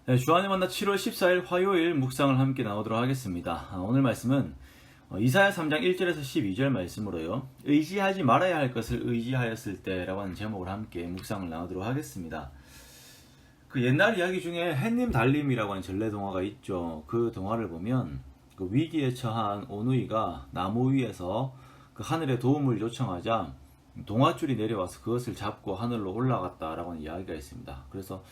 네, 주안의 만나 7월 14일 화요일 묵상을 함께 나오도록 하겠습니다. 오늘 말씀은 이사야 3장 1절에서 12절 말씀으로요. 의지하지 말아야 할 것을 의지하였을 때라고 하는 제목을 함께 묵상을 나오도록 하겠습니다. 그 옛날 이야기 중에 햇님 달님이라고 하는 전래 동화가 있죠. 그 동화를 보면 그 위기에 처한 오누이가 나무 위에서 그 하늘의 도움을 요청하자 동아줄이 내려와서 그것을 잡고 하늘로 올라갔다라고 하는 이야기가 있습니다. 그래서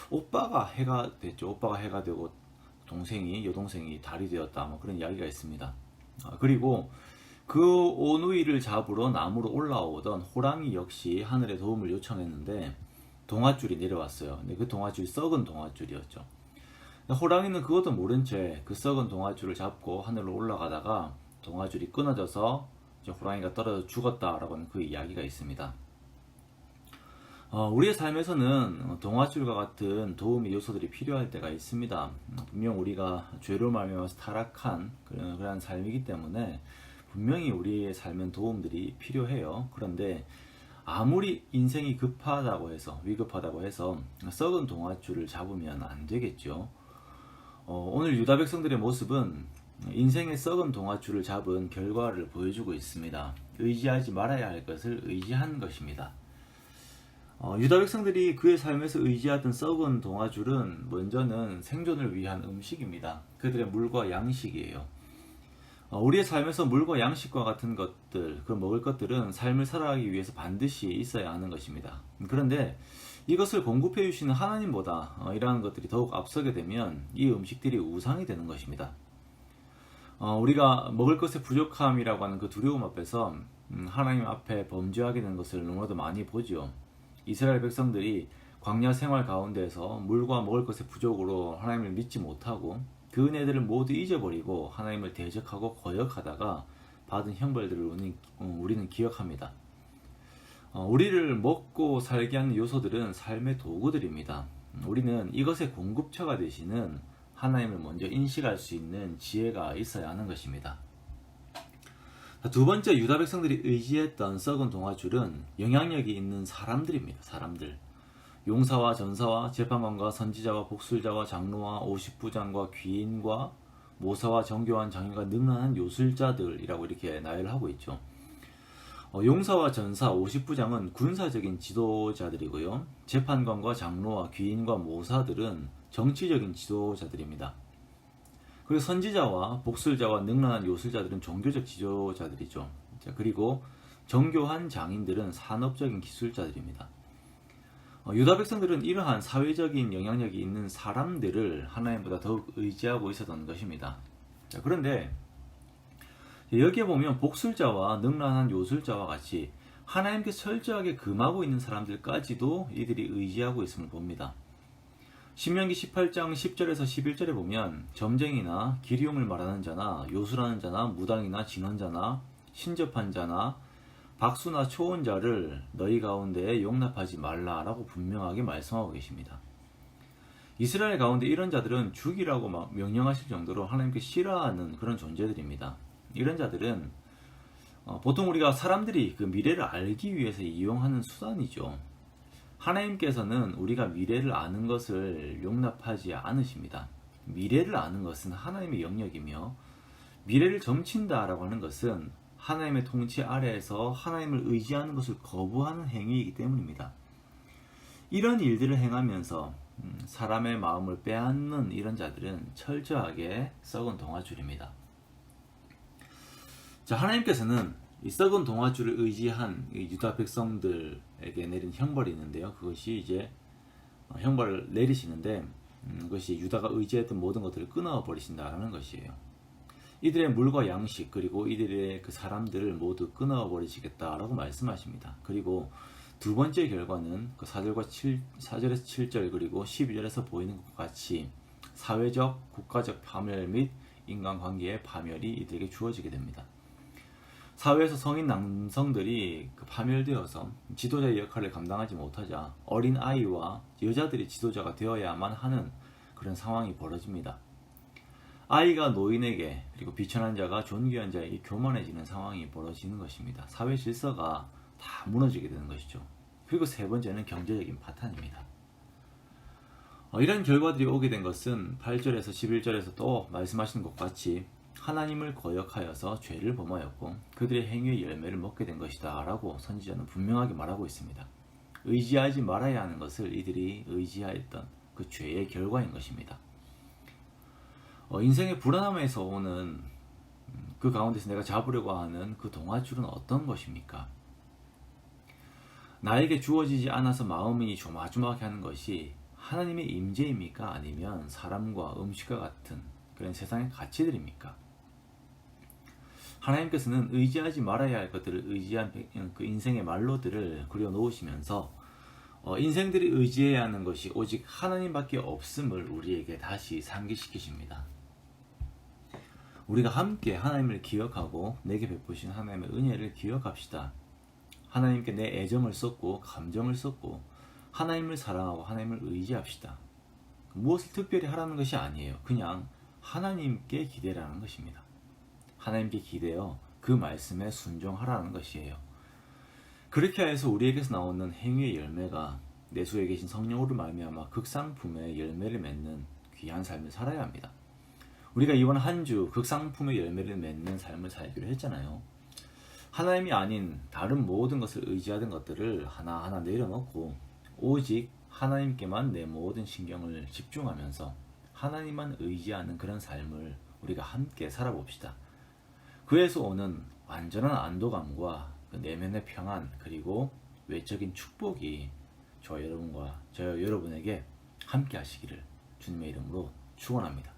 오빠가 해가 됐죠. 오빠가 해가 되고 여동생이 달이 되었다. 뭐 그런 이야기가 있습니다. 그리고 그 오누이를 잡으러 나무로 올라오던 호랑이 역시 하늘의 도움을 요청했는데 동아줄이 내려왔어요. 근데 그 동아줄이 썩은 동아줄이었죠. 호랑이는 그것도 모른 채 그 썩은 동아줄을 잡고 하늘로 올라가다가 동아줄이 끊어져서 호랑이가 떨어져 죽었다라고 하는 그 이야기가 있습니다. 우리의 삶에서는 동아줄과 같은 도움의 요소들이 필요할 때가 있습니다. 분명 우리가 죄로 말미암아서 타락한 그런 삶이기 때문에 분명히 우리의 삶엔 도움들이 필요해요. 그런데 아무리 인생이 위급하다고 해서 썩은 동아줄을 잡으면 안 되겠죠. 오늘 유다 백성들의 모습은 인생의 썩은 동아줄을 잡은 결과를 보여주고 있습니다. 의지하지 말아야 할 것을 의지한 것입니다. 유다 백성들이 그의 삶에서 의지하던 썩은 동아줄은 먼저는 생존을 위한 음식입니다. 그들의 물과 양식이에요. 우리의 삶에서 물과 양식과 같은 것들, 그 먹을 것들은 삶을 살아가기 위해서 반드시 있어야 하는 것입니다. 그런데 이것을 공급해 주시는 하나님보다 이러한 것들이 더욱 앞서게 되면 이 음식들이 우상이 되는 것입니다. 우리가 먹을 것의 부족함이라고 하는 그 두려움 앞에서 하나님 앞에 범죄하게 되는 것을 너무나도 많이 보죠. 이스라엘 백성들이 광야 생활 가운데서 물과 먹을 것의 부족으로 하나님을 믿지 못하고 그 은혜들을 모두 잊어버리고 하나님을 대적하고 거역하다가 받은 형벌들을 우리는 기억합니다. 우리를 먹고 살게 하는 요소들은 삶의 도구들입니다. 우리는 이것의 공급처가 되시는 하나님을 먼저 인식할 수 있는 지혜가 있어야 하는 것입니다. 두 번째, 유다 백성들이 의지했던 썩은 동아줄은 영향력이 있는 사람들입니다. 사람들. 용사와 전사와 재판관과 선지자와 복술자와 장로와 50부장과 귀인과 모사와 정교한 장인과 능란한 요술자들이라고 이렇게 나열을 하고 있죠. 용사와 전사, 50부장은 군사적인 지도자들이고요. 재판관과 장로와 귀인과 모사들은 정치적인 지도자들입니다. 그리고 선지자와 복술자와 능란한 요술자들은 종교적 지도자들이죠. 그리고 정교한 장인들은 산업적인 기술자들입니다. 유다 백성들은 이러한 사회적인 영향력이 있는 사람들을 하나님보다 더욱 의지하고 있었던 것입니다. 그런데 여기에 보면 복술자와 능란한 요술자와 같이 하나님께 철저하게 금하고 있는 사람들까지도 이들이 의지하고 있음을 봅니다. 신명기 18장 10절에서 11절에 보면 점쟁이나 기리용을 말하는 자나 요술하는 자나 무당이나 진원자나 신접한 자나 박수나 초혼자를 너희 가운데에 용납하지 말라라고 분명하게 말씀하고 계십니다. 이스라엘 가운데 이런 자들은 죽이라고 명령하실 정도로 하나님께 싫어하는 그런 존재들입니다. 이런 자들은 보통 우리가 사람들이 그 미래를 알기 위해서 이용하는 수단이죠. 하나님께서는 우리가 미래를 아는 것을 용납하지 않으십니다. 미래를 아는 것은 하나님의 영역이며 미래를 점친다라고 하는 것은 하나님의 통치 아래에서 하나님을 의지하는 것을 거부하는 행위이기 때문입니다. 이런 일들을 행하면서 사람의 마음을 빼앗는 이런 자들은 철저하게 썩은 동아줄입니다. 자, 하나님께서는 이 썩은 동아줄을 의지한 유다 백성들에게 내린 형벌이 있는데요. 그것이 이제 형벌을 내리시는데 그것이 유다가 의지했던 모든 것들을 끊어버리신다라는 것이에요. 이들의 물과 양식 그리고 이들의 그 사람들을 모두 끊어버리시겠다라고 말씀하십니다. 그리고 두 번째 결과는 그 4절에서 7절 그리고 12절에서 보이는 것과 같이 사회적, 국가적 파멸 및 인간관계의 파멸이 이들에게 주어지게 됩니다. 사회에서 성인 남성들이 파멸되어서 지도자의 역할을 감당하지 못하자 어린 아이와 여자들이 지도자가 되어야만 하는 그런 상황이 벌어집니다. 아이가 노인에게 그리고 비천한 자가 존귀한 자에게 교만해지는 상황이 벌어지는 것입니다. 사회 질서가 다 무너지게 되는 것이죠. 그리고 세 번째는 경제적인 파탄입니다. 이런 결과들이 오게 된 것은 8절에서 11절에서 또 말씀하신 것 같이 하나님을 거역하여서 죄를 범하였고 그들의 행위의 열매를 먹게 된 것이다 라고 선지자는 분명하게 말하고 있습니다. 의지하지 말아야 하는 것을 이들이 의지하였던 그 죄의 결과인 것입니다. 인생의 불안함에서 오는 그 가운데서 내가 잡으려고 하는 그 동아줄은 어떤 것입니까? 나에게 주어지지 않아서 마음이 조마조마하게 하는 것이 하나님의 임재입니까? 아니면 사람과 음식과 같은 그런 세상의 가치들입니까? 하나님께서는 의지하지 말아야 할 것들을 의지한 그 인생의 말로들을 그려놓으시면서 인생들이 의지해야 하는 것이 오직 하나님밖에 없음을 우리에게 다시 상기시키십니다. 우리가 함께 하나님을 기억하고 내게 베푸신 하나님의 은혜를 기억합시다. 하나님께 내 애정을 쏟고 감정을 쏟고 하나님을 사랑하고 하나님을 의지합시다. 무엇을 특별히 하라는 것이 아니에요. 그냥 하나님께 기대라는 것입니다. 하나님께 기대어 그 말씀에 순종하라는 것이에요. 그렇게 해서 우리에게서 나오는 행위의 열매가 내수에 계신 성령으로 말미암아 극상품의 열매를 맺는 귀한 삶을 살아야 합니다. 우리가 이번 한 주 극상품의 열매를 맺는 삶을 살기로 했잖아요. 하나님이 아닌 다른 모든 것을 의지하던 것들을 하나하나 내려놓고 오직 하나님께만 내 모든 신경을 집중하면서 하나님만 의지하는 그런 삶을 우리가 함께 살아봅시다. 그에서 오는 완전한 안도감과 그 내면의 평안 그리고 외적인 축복이 저 여러분에게 함께 하시기를 주님의 이름으로 축원합니다.